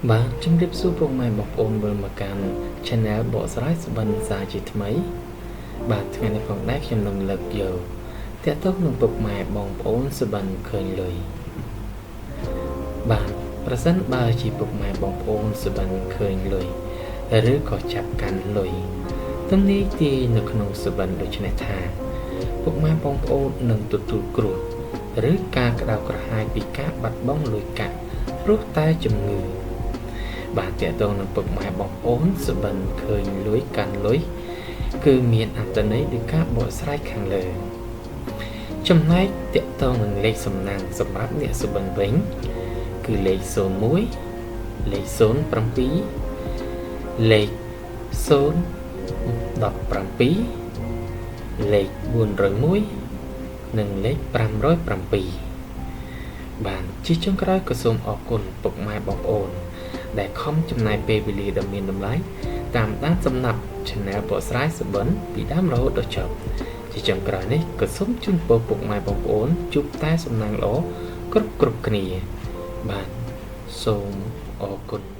បាទជំរាបសួរពុកម៉ែបងប្អូនវិលមកកាន់ Channel បកស្រាយសុបិនសាជាថ្មីបាទថ្ងៃនេះផងដែរខ្ញុំនឹងលើកយកទាក់ទងនឹងពុកម៉ែបងប្អូនសុបិនឃើញលុយបាទប្រសិនបើជាពុកម៉ែបងប្អូនសុបិនឃើញលុយឬក៏ចាប់កាន់លុយទំនាយទីនៅក្នុងសុបិនដូចនេះថាពុកម៉ែបងប្អូននឹងទទួលគ្រោះឬការក្តៅក្រហាយពីការបាត់បង់លុយកាក់ព្រោះតែជំងឺបាទតើតើនឹងពុកម៉ែបងប្អូនសុបិនឃើញលុយកាន់លុយគឺមានអត្ថន័យដូចការបកស្រាយខាងលើចំណែកតើតើនឹងលេខសំណាងសម្រាប់អ្នកសុបិនវិញគឺលេខ01លេខ07លេខ017លេខ401និងលេខ507បាទជាចុងក្រោយក៏សូមអរគុណពុកម៉ែបងប្អូនដែលខំចំណាយពេលវេលាដ៏មានតម្លៃតាមដានសំណាប់ Channel បកស្រាយសុបិនពីដើមរហូតដល់ចប់ជាចុងក្រោយនេះក៏សូមជូនពរពុកម៉ែបងប្អូនជួបតែសំណាងល្អគ្រប់គ្នាបាទសូមអរគុណ